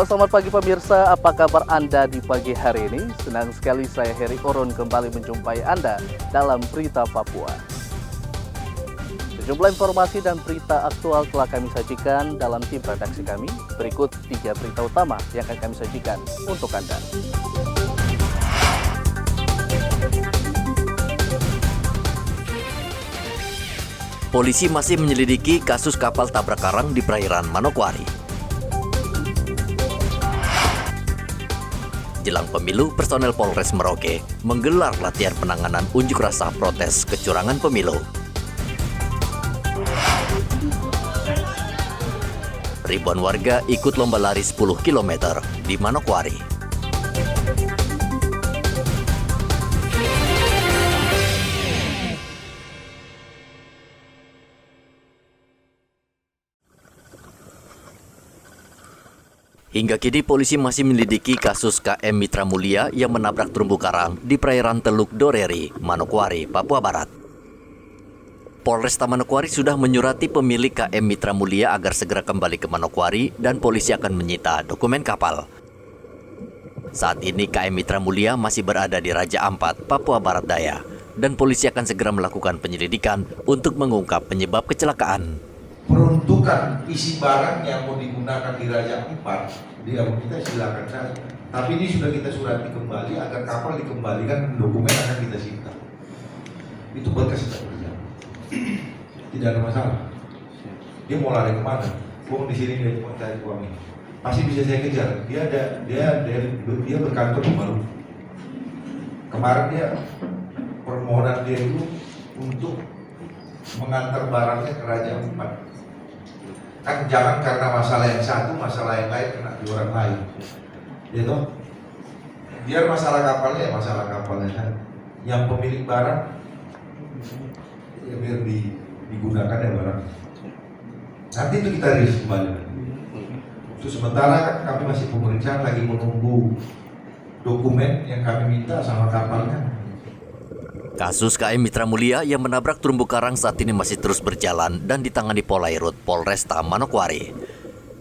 Halo, selamat pagi pemirsa. Apa kabar Anda di pagi hari ini? Senang sekali saya Heri Oron kembali menjumpai Anda dalam Berita Papua. Sejumlah informasi dan berita aktual telah kami sajikan dalam tim redaksi kami. Berikut 3 berita utama yang akan kami sajikan untuk Anda. Polisi masih menyelidiki kasus kapal tabrak karang di perairan Manokwari. Jelang pemilu, personel Polres Merauke menggelar latihan penanganan unjuk rasa protes kecurangan pemilu. Ribuan warga ikut lomba lari 10 km di Manokwari. Hingga kini polisi masih menyelidiki kasus KM Mitra Mulia yang menabrak terumbu karang di perairan Teluk Doreri, Manokwari, Papua Barat. Polresta Manokwari sudah menyurati pemilik KM Mitra Mulia agar segera kembali ke Manokwari dan polisi akan menyita dokumen kapal. Saat ini KM Mitra Mulia masih berada di Raja Ampat, Papua Barat Daya, dan polisi akan segera melakukan penyelidikan untuk mengungkap penyebab kecelakaan. Peruntukan isi barang yang mau digunakan di Raja Ampat, kita silakan saja. Tapi ini sudah kita surati kembali agar kapal dikembalikan, dokumen akan kita sita. Itu berkas tidak berjalan. Tidak ada masalah. Dia mau lari kemana? Uang di sini dia mau cari uang ini. Pasti bisa saya kejar. Dia berkantor di Maluku. Kemarin dia permohonan dia itu untuk mengantar barangnya ke Raja Ampat. Kan jangan karena masalah yang satu, masalah yang lain kena di orang lain. Gitu. Biar masalah kapalnya ya masalah kapalnya kan. Yang pemilik barang ya biar digunakan ya barang. Nanti itu kita rilis kembali. Terus sementara kan kami masih pemeriksaan lagi menunggu dokumen yang kami minta sama kapalnya. Kasus KM Mitra Mulia yang menabrak terumbu karang saat ini masih terus berjalan dan ditangani Polairut Polresta Manokwari.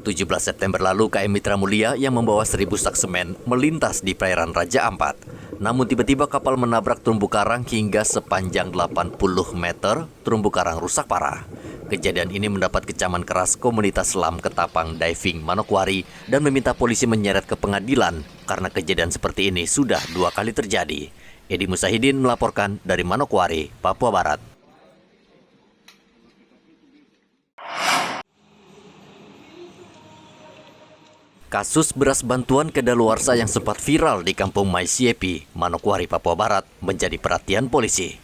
17 September lalu KM Mitra Mulia yang membawa 1.000 sak semen melintas di perairan Raja Ampat. Namun tiba-tiba kapal menabrak terumbu karang hingga sepanjang 80 meter, terumbu karang rusak parah. Kejadian ini mendapat kecaman keras komunitas selam Ketapang Diving Manokwari dan meminta polisi menyeret ke pengadilan karena kejadian seperti ini sudah 2 kali terjadi. Edi Musahidin melaporkan dari Manokwari, Papua Barat. Kasus beras bantuan kedaluarsa yang sempat viral di Kampung Maisiepi, Manokwari, Papua Barat menjadi perhatian polisi.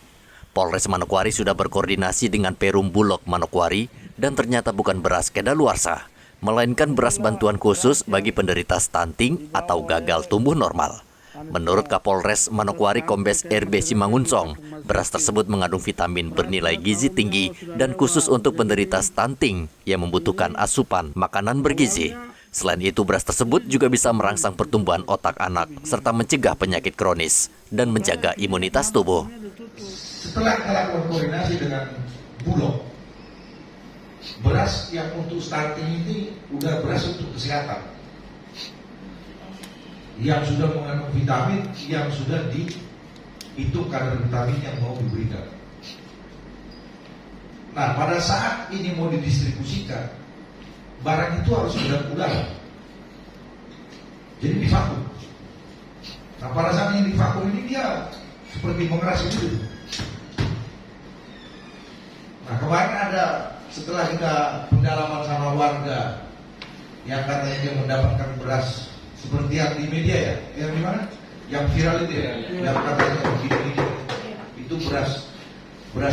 Polres Manokwari sudah berkoordinasi dengan Perum Bulog Manokwari dan ternyata bukan beras kedaluarsa, melainkan beras bantuan khusus bagi penderita stunting atau gagal tumbuh normal. Menurut Kapolres Manokwari Kombes RB Simangunsong, beras tersebut mengandung vitamin bernilai gizi tinggi dan khusus untuk penderita stunting yang membutuhkan asupan makanan bergizi. Selain itu, beras tersebut juga bisa merangsang pertumbuhan otak anak serta mencegah penyakit kronis dan menjaga imunitas tubuh. Setelah melakukan koordinasi dengan Bulog, beras yang untuk stunting ini udah beras untuk kesehatan. Yang sudah mengandung vitamin, yang sudah dihitung kadar vitamin yang mau diberikan. Nah, pada saat ini mau didistribusikan, barang itu harus udara. Jadi divakum. Nah, pada saat ini divakum ini dia seperti mengeras itu. Nah, kemarin ada setelah kita pendalaman sama warga yang katanya dia mendapatkan beras seperti yang di media ya, yang di mana? Yang viral itu ya, yang katanya begini itu beras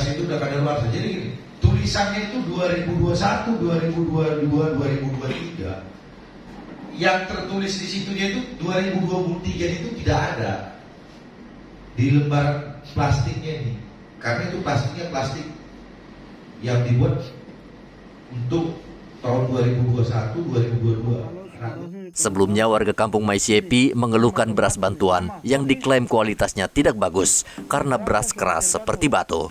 itu udah kadaluarsa. Jadi gini, tulisannya itu 2021, 2022, 2023. Yang tertulis di situ dia itu 2023 itu tidak ada di lembar plastiknya ini, karena itu plastiknya plastik yang dibuat untuk tahun 2021, 2022. Sebelumnya warga kampung Maisiepi mengeluhkan beras bantuan yang diklaim kualitasnya tidak bagus karena beras keras seperti batu.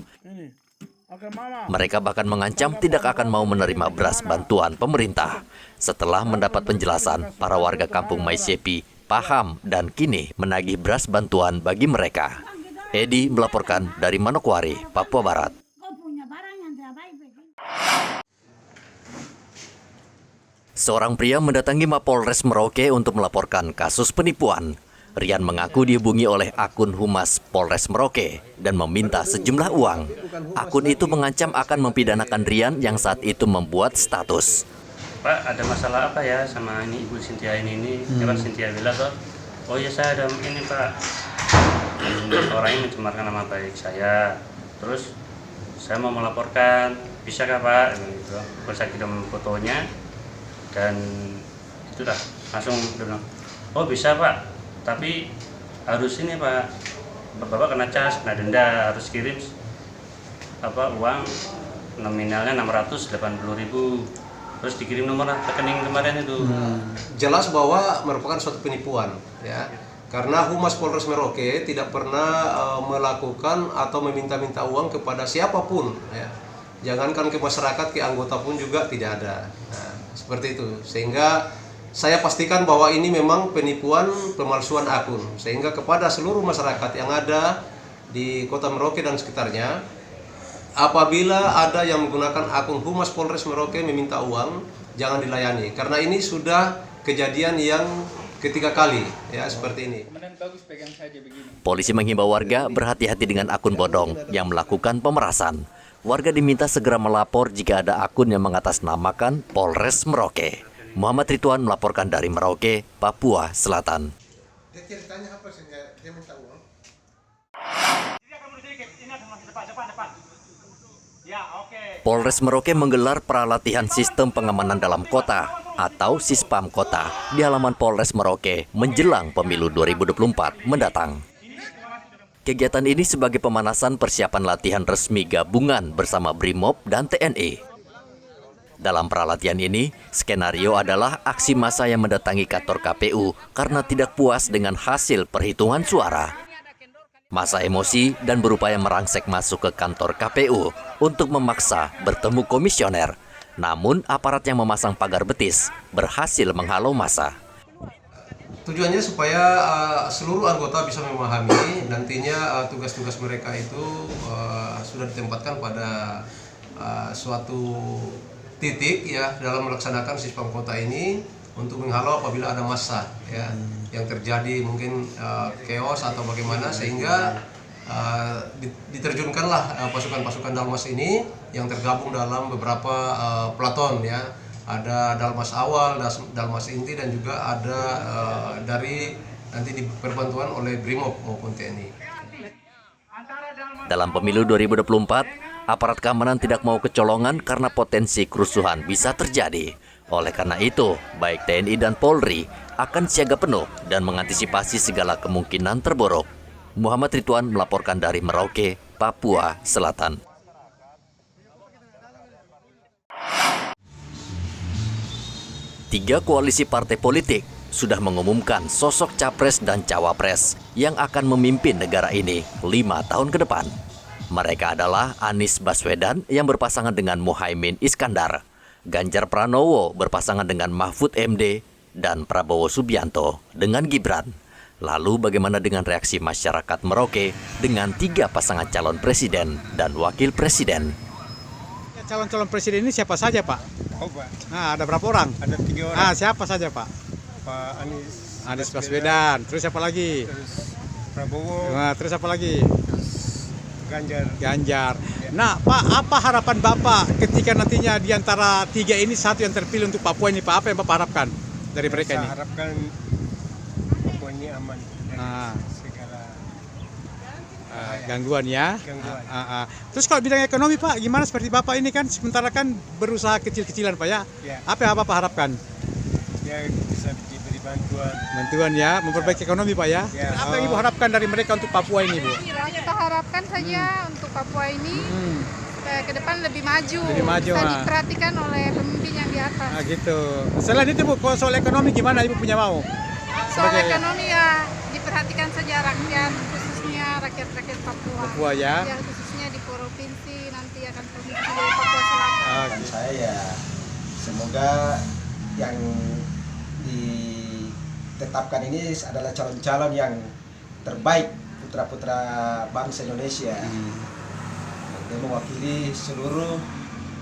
Mereka bahkan mengancam tidak akan mau menerima beras bantuan pemerintah. Setelah mendapat penjelasan, para warga kampung Maisiepi paham dan kini menagih beras bantuan bagi mereka. Edi melaporkan dari Manokwari, Papua Barat. Seorang pria mendatangi Mapolres Merauke untuk melaporkan kasus penipuan. Rian mengaku dihubungi oleh akun Humas Polres Merauke dan meminta sejumlah uang. Akun itu mengancam akan mempidanakan Rian yang saat itu membuat status. Pak, ada masalah apa ya sama ini Ibu Cynthia ini? Ya kan Cynthia bilang tuh, oh ya saya ada ini Pak, orang ini mencemarkan nama baik saya. Terus saya mau melaporkan, bisa kah Pak? Gitu. Terus saya kirim fotonya dan itu dah langsung dia bilang, oh bisa Pak, tapi harus ini Pak, Bapak kena cas, kena denda, harus kirim uang nominalnya 680.000. Terus dikirim nomor rekening kemarin itu. Jelas bahwa merupakan suatu penipuan, ya. Karena Humas Polres Merauke tidak pernah melakukan atau meminta-minta uang kepada siapapun, ya. Jangankan ke masyarakat, ke anggota pun juga tidak ada. Nah, seperti itu. Sehingga saya pastikan bahwa ini memang penipuan, pemalsuan akun. Sehingga kepada seluruh masyarakat yang ada di Kota Merauke dan sekitarnya, apabila ada yang menggunakan akun Humas Polres Merauke meminta uang, jangan dilayani. Karena ini sudah kejadian yang ketiga kali, ya, seperti ini. Polisi menghimbau warga berhati-hati dengan akun bodong yang melakukan pemerasan. Warga diminta segera melapor jika ada akun yang mengatasnamakan Polres Merauke. Muhammad Ridwan melaporkan dari Merauke, Papua Selatan. Dia ceritanya apa sehingga dia minta uang? Polres Merauke menggelar pralatihan sistem pengamanan dalam kota atau Sispam Kota di halaman Polres Merauke menjelang pemilu 2024 mendatang. Kegiatan ini sebagai pemanasan persiapan latihan resmi gabungan bersama Brimob dan TNI. Dalam pralatihan ini, skenario adalah aksi massa yang mendatangi kantor KPU karena tidak puas dengan hasil perhitungan suara. Massa emosi dan berupaya merangsek masuk ke kantor KPU untuk memaksa bertemu komisioner. Namun aparat yang memasang pagar betis berhasil menghalau massa. Tujuannya supaya seluruh anggota bisa memahami nantinya tugas-tugas mereka itu sudah ditempatkan pada suatu titik, ya, dalam melaksanakan Sispam Kota ini untuk menghalau apabila ada massa, ya, yang terjadi mungkin chaos atau bagaimana, sehingga diterjunkanlah pasukan-pasukan Dalmas ini yang tergabung dalam beberapa pelaton, ya. Ada Dalmas awal, Dalmas inti, dan juga ada dari nanti diperbantuan oleh Brimob maupun TNI. Dalam pemilu 2024, aparat keamanan tidak mau kecolongan karena potensi kerusuhan bisa terjadi. Oleh karena itu, baik TNI dan Polri akan siaga penuh dan mengantisipasi segala kemungkinan terburuk. Muhammad Ridwan melaporkan dari Merauke, Papua Selatan. Tiga koalisi partai politik sudah mengumumkan sosok capres dan cawapres yang akan memimpin negara ini 5 tahun ke depan. Mereka adalah Anies Baswedan yang berpasangan dengan Muhaimin Iskandar, Ganjar Pranowo berpasangan dengan Mahfud MD, dan Prabowo Subianto dengan Gibran. Lalu bagaimana dengan reaksi masyarakat Merauke dengan 3 pasangan calon presiden dan wakil presiden? Calon-calon presiden ini siapa saja, Pak? Oh, Pak. Nah, ada berapa orang? Ada 3 orang. Siapa saja, Pak? Pak Anies Baswedan. Terus siapa lagi? Terus Prabowo. Nah, terus siapa lagi? Ganjar. Ganjar. Nah, Pak, apa harapan Bapak ketika nantinya di antara 3 ini satu yang terpilih untuk Papua ini, Pak? Apa yang Bapak harapkan dari mereka ini? Saya harapkan Papua ini aman dari segala gangguan, ya. gangguan. Terus kalau bidang ekonomi, Pak, gimana seperti Bapak ini kan sementara kan berusaha kecil-kecilan, Pak, ya? Ya. Apa yang Bapak harapkan? Ya, bisa diberi bantuan. Bantuan, ya, memperbaiki ekonomi, Pak, ya? Ya. Apa yang Ibu harapkan dari mereka untuk Papua ini, Bu? Kita harapkan saja untuk Papua ini supaya ke depan lebih maju, Lebih maju, bisa ah. diperhatikan oleh pemimpin yang di atas. Nah, gitu. Selain itu, Bu, kalau soal ekonomi gimana Ibu punya mau? Soal Sebagai- ekonomi ya diperhatikan saja rakyat, khususnya rakyat-rakyat Papua. Papua, ya. Ya, khususnya di provinsi nanti akan provinsi Papua Selatan. Ah, Harapan saya ya semoga yang ditetapkan ini adalah calon-calon yang terbaik putra-putra bangsa Indonesia. Dia mewakili seluruh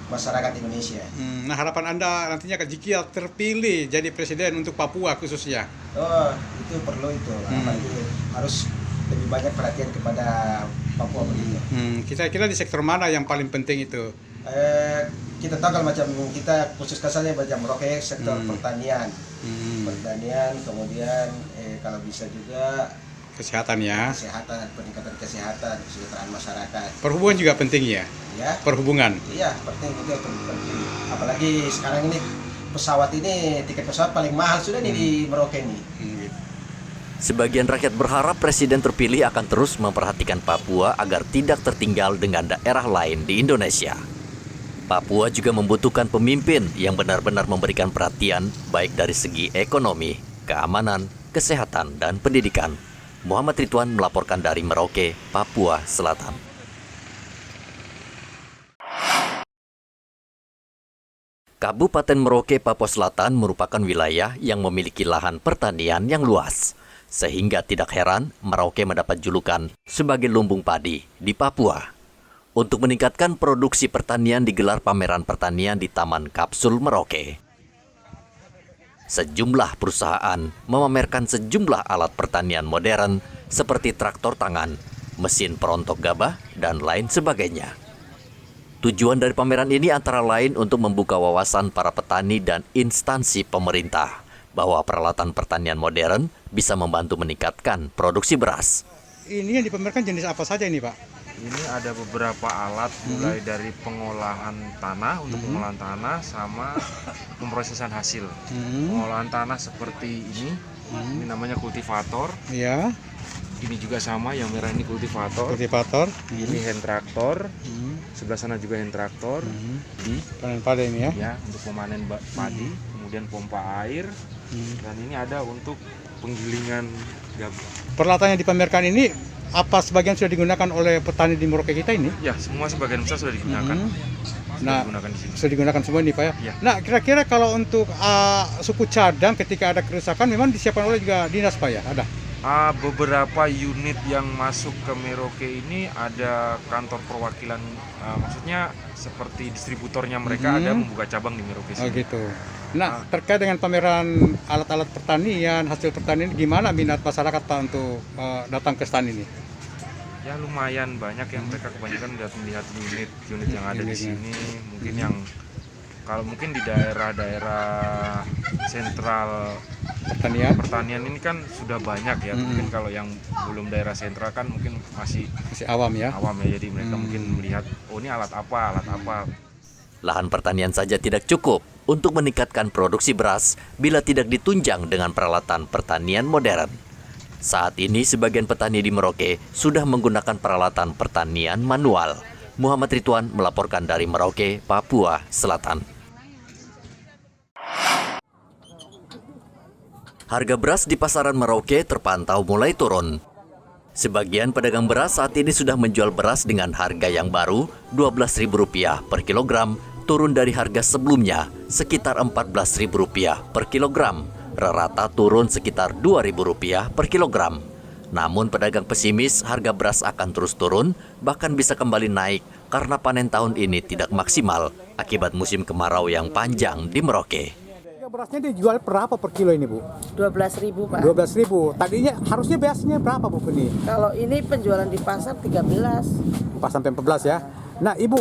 masyarakat Indonesia. Nah, harapan Anda nantinya jika terpilih jadi presiden untuk Papua khususnya? Oh, itu perlu itu. Apalagi harus lebih banyak perhatian kepada Papua begitu. Kira-kira di sektor mana yang paling penting itu? Kita tahu kalau macam kita khususkan saja macam Merauke sektor pertanian, kemudian kalau bisa juga Kesehatan ya. kesehatan, peningkatan kesehatan, kesejahteraan masyarakat. Perhubungan juga penting ya? Ya, Perhubungan. iya penting itu penting. Apalagi sekarang ini pesawat ini tiket pesawat paling mahal sudah nih di Merauke ini. Sebagian rakyat berharap presiden terpilih akan terus memperhatikan Papua agar tidak tertinggal dengan daerah lain di Indonesia. Papua juga membutuhkan pemimpin yang benar-benar memberikan perhatian baik dari segi ekonomi, keamanan, kesehatan, dan pendidikan. Muhammad Ridwan melaporkan dari Merauke, Papua Selatan. Kabupaten Merauke, Papua Selatan merupakan wilayah yang memiliki lahan pertanian yang luas. Sehingga tidak heran Merauke mendapat julukan sebagai lumbung padi di Papua. Untuk meningkatkan produksi pertanian digelar pameran pertanian di Taman Kapsul Merauke. Sejumlah perusahaan memamerkan sejumlah alat pertanian modern seperti traktor tangan, mesin perontok gabah, dan lain sebagainya. Tujuan dari pameran ini antara lain untuk membuka wawasan para petani dan instansi pemerintah bahwa peralatan pertanian modern bisa membantu meningkatkan produksi beras. Ini yang dipamerkan jenis apa saja ini, Pak? Ini ada beberapa alat mulai dari pengolahan tanah untuk pengolahan tanah sama pemrosesan hasil. Pengolahan tanah seperti ini namanya kultivator. Ya. Ini juga sama, yang merah ini kultivator. Kultivator. Ini hand traktor. Sebelah sana juga hand traktor. Di panen padi ini ya. Ya, untuk memanen padi, kemudian pompa air. Dan ini ada untuk penggilingan gabah. Peralatan yang dipamerkan ini apa sebagian sudah digunakan oleh petani di Merauke kita ini? Ya, semua sebagian besar sudah digunakan. Nah, digunakan di sini. sudah digunakan semua ini, Pak ya? Ya. Nah, kira-kira kalau untuk suku cadang ketika ada kerusakan memang disiapkan oleh juga dinas, Pak ya? Ada? Beberapa unit yang masuk ke Merauke ini ada kantor perwakilan, maksudnya seperti distributornya mereka ada membuka cabang di Merauke sini. Oh gitu. Nah, terkait dengan pameran alat-alat pertanian, hasil pertanian, gimana minat masyarakat, Pak, untuk datang ke stand ini? Ya lumayan banyak yang mereka kebanyakan melihat unit yang ada di sini. Mungkin yang kalau mungkin di daerah-daerah sentral pertanian ini kan sudah banyak ya. Mungkin kalau yang belum daerah sentral kan mungkin masih awam ya. Awam ya, jadi mereka mungkin melihat oh ini alat apa. Lahan pertanian saja tidak cukup untuk meningkatkan produksi beras bila tidak ditunjang dengan peralatan pertanian modern. Saat ini sebagian petani di Merauke sudah menggunakan peralatan pertanian manual. Muhammad Ridwan melaporkan dari Merauke, Papua Selatan. Harga beras di pasaran Merauke terpantau mulai turun. Sebagian pedagang beras saat ini sudah menjual beras dengan harga yang baru Rp12.000 per kilogram, turun dari harga sebelumnya sekitar Rp14.000 per kilogram. Rata turun sekitar Rp2.000 per kilogram. Namun pedagang pesimis harga beras akan terus turun, bahkan bisa kembali naik karena panen tahun ini tidak maksimal akibat musim kemarau yang panjang di Merauke. Berasnya dijual berapa per kilo ini, Bu? 12.000, Pak. 12.000. Tadinya harusnya biasanya berapa, Bu, ini? Kalau ini penjualan di pasar 13. Pas sampai 14 ya. Nah, Ibu,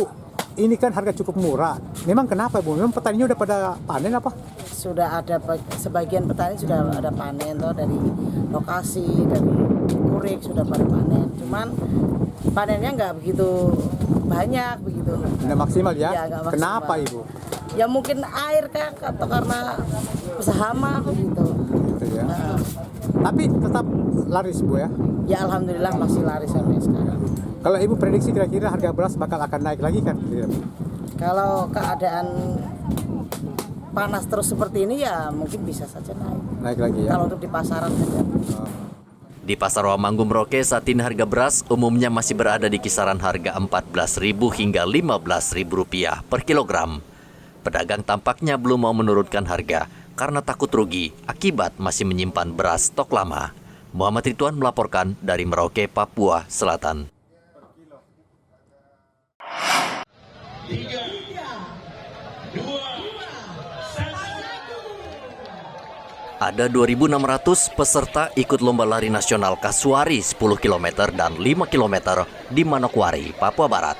ini kan harga cukup murah. Memang kenapa, Bu? Memang petaninya udah pada panen apa? Sudah ada sebagian petani sudah ada panen toh, dari lokasi, dari kurik sudah pada panen. Cuman panennya nggak begitu banyak begitu. Nggak maksimal ya? Ya nggak maksimal. Kenapa, Ibu? Ya mungkin air kan atau karena hama begitu. Gitu ya. Tapi tetap laris, Bu ya? Ya alhamdulillah masih laris sampai sekarang. Kalau Ibu prediksi kira-kira harga beras bakal akan naik lagi kan? Kalau keadaan panas terus seperti ini ya mungkin bisa saja naik. Naik lagi ya? Kalau untuk di pasaran saja. Di Pasar Rohamanggung Merauke saat ini harga beras umumnya masih berada di kisaran harga Rp14.000 hingga Rp15.000 per kilogram. Pedagang tampaknya belum mau menurunkan harga karena takut rugi akibat masih menyimpan beras stok lama. Muhammad Ridwan melaporkan dari Merauke, Papua Selatan. Ada 2.600 peserta ikut lomba lari nasional Kasuari 10 km dan 5 km di Manokwari, Papua Barat.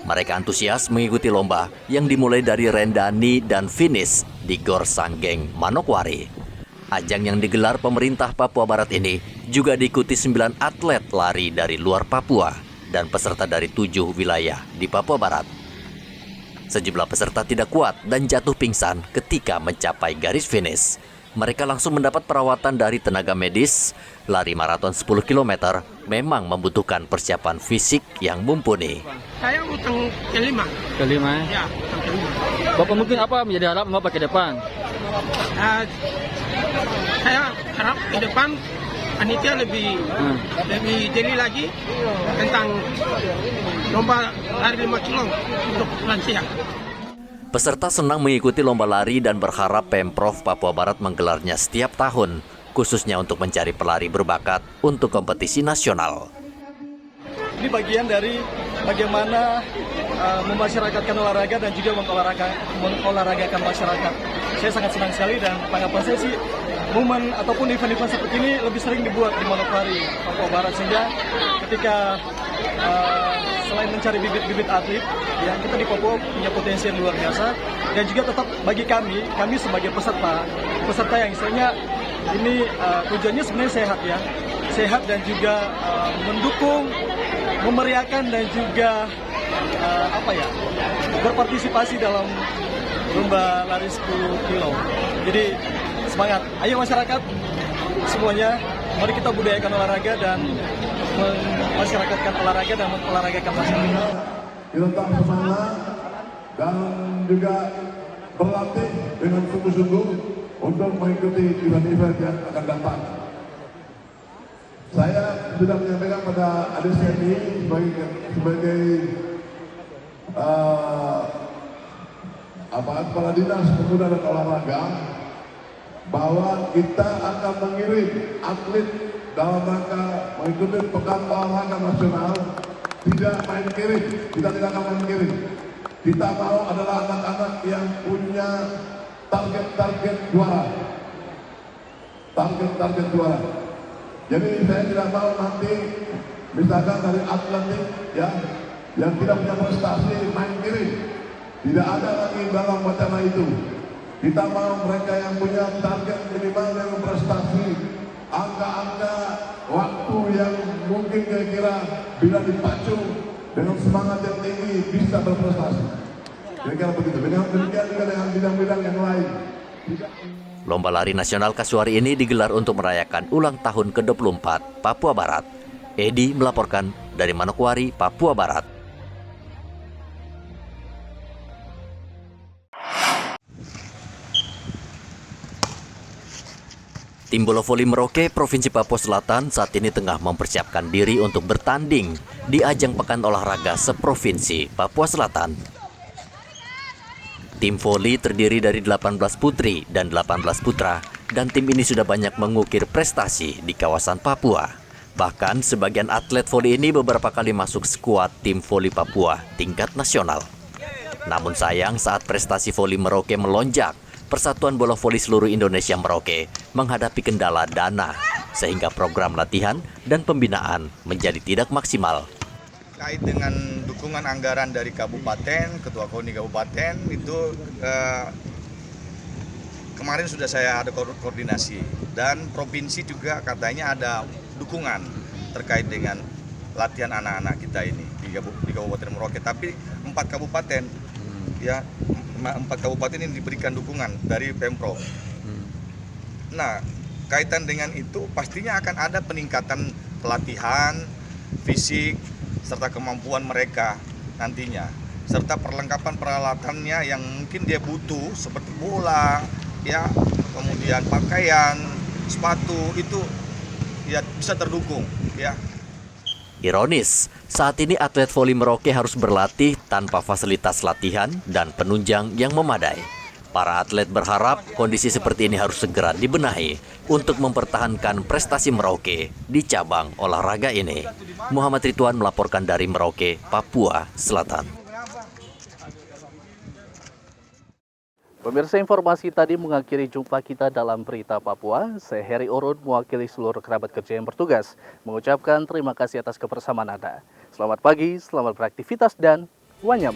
Mereka antusias mengikuti lomba yang dimulai dari Rendani dan finish di Gor Sanggeng, Manokwari. Ajang yang digelar pemerintah Papua Barat ini juga diikuti 9 atlet lari dari luar Papua dan peserta dari 7 wilayah di Papua Barat. Sejumlah peserta tidak kuat dan jatuh pingsan ketika mencapai garis finish. Mereka langsung mendapat perawatan dari tenaga medis. Lari maraton 10 km memang membutuhkan persiapan fisik yang mumpuni. Saya utang kelima. Kelima? Ya, utang kelima. Bapak mungkin apa menjadi harapan Bapak ke depan? Saya harap ke depan panitia lebih jeli lagi tentang lomba lari 5 kilo untuk lansia. Peserta senang mengikuti lomba lari dan berharap Pemprov Papua Barat menggelarnya setiap tahun, khususnya untuk mencari pelari berbakat untuk kompetisi nasional. Ini bagian dari bagaimana memasyarakatkan olahraga dan juga mengolahragakan masyarakat. Saya sangat senang sekali dan tanggapan saya sih momen ataupun event-event seperti ini lebih sering dibuat di Manokwari, Papua Barat, sehingga ketika selain mencari bibit-bibit atlet, ya kita di Papua punya potensi yang luar biasa, dan juga tetap bagi kami sebagai peserta yang istilahnya ini tujuannya sebenarnya sehat dan juga mendukung, memeriahkan dan juga berpartisipasi dalam lomba lari 10 kilo. Jadi semangat, ayo masyarakat semuanya, mari kita budayakan olahraga dan memasyarakatkan olahraga dan mengolahragakan masyarakat. Kita tetap semangat dan juga berlatih dengan sungguh-sungguh untuk mengikuti event-event yang akan datang. Saya sudah menyampaikan pada adik saya ini sebagai Kepala Dinas Pemuda dan Olahraga, bahwa kita akan mengirim atlet dalam rangka mengikuti Pekan Olahraga Nasional. Tidak main kiri, kita tidak akan main kiri. Kita mau adalah anak-anak yang punya target juara. Target juara. Jadi saya tidak mau nanti misalkan dari atletik ya, yang tidak punya prestasi main kiri. Tidak ada lagi dalam wacana itu. Kita mau mereka yang punya target minimal yang prestasi, angka-angka waktu yang mungkin kira-kira bila dipacu dengan semangat yang tinggi bisa berprestasi. Kira-kira begitu. Demikian juga dengan bidang-bidang yang lain. Lomba lari nasional Kasuari ini digelar untuk merayakan ulang tahun ke-24 Papua Barat. Edi melaporkan dari Manokwari, Papua Barat. Tim bola voli Merauke, Provinsi Papua Selatan saat ini tengah mempersiapkan diri untuk bertanding di ajang Pekan Olahraga Seprovinsi Papua Selatan. Tim voli terdiri dari 18 putri dan 18 putra, dan tim ini sudah banyak mengukir prestasi di kawasan Papua. Bahkan sebagian atlet voli ini beberapa kali masuk skuad tim voli Papua tingkat nasional. Namun sayang saat prestasi voli Merauke melonjak, Persatuan Bola Voli Seluruh Indonesia Merauke menghadapi kendala dana, sehingga program latihan dan pembinaan menjadi tidak maksimal. Terkait dengan dukungan anggaran dari kabupaten, ketua KONI kabupaten itu kemarin sudah saya ada koordinasi, dan provinsi juga katanya ada dukungan terkait dengan latihan anak-anak kita ini di Kabupaten Merauke. Tapi 4 kabupaten ya, 4 kabupaten ini diberikan dukungan dari Pemprov. Nah, kaitan dengan itu pastinya akan ada peningkatan pelatihan, fisik, serta kemampuan mereka nantinya. Serta perlengkapan peralatannya yang mungkin dia butuh seperti bola, ya, kemudian pakaian, sepatu, itu ya bisa terdukung, ya. Ironis, saat ini atlet voli Merauke harus berlatih tanpa fasilitas latihan dan penunjang yang memadai. Para atlet berharap kondisi seperti ini harus segera dibenahi untuk mempertahankan prestasi Merauke di cabang olahraga ini. Muhammad Ridwan melaporkan dari Merauke, Papua Selatan. Pemirsa, informasi tadi mengakhiri jumpa kita dalam Berita Papua. Saya Heri Orun mewakili seluruh kerabat kerja yang bertugas mengucapkan terima kasih atas kebersamaan Anda. Selamat pagi, selamat beraktivitas, dan wanyam.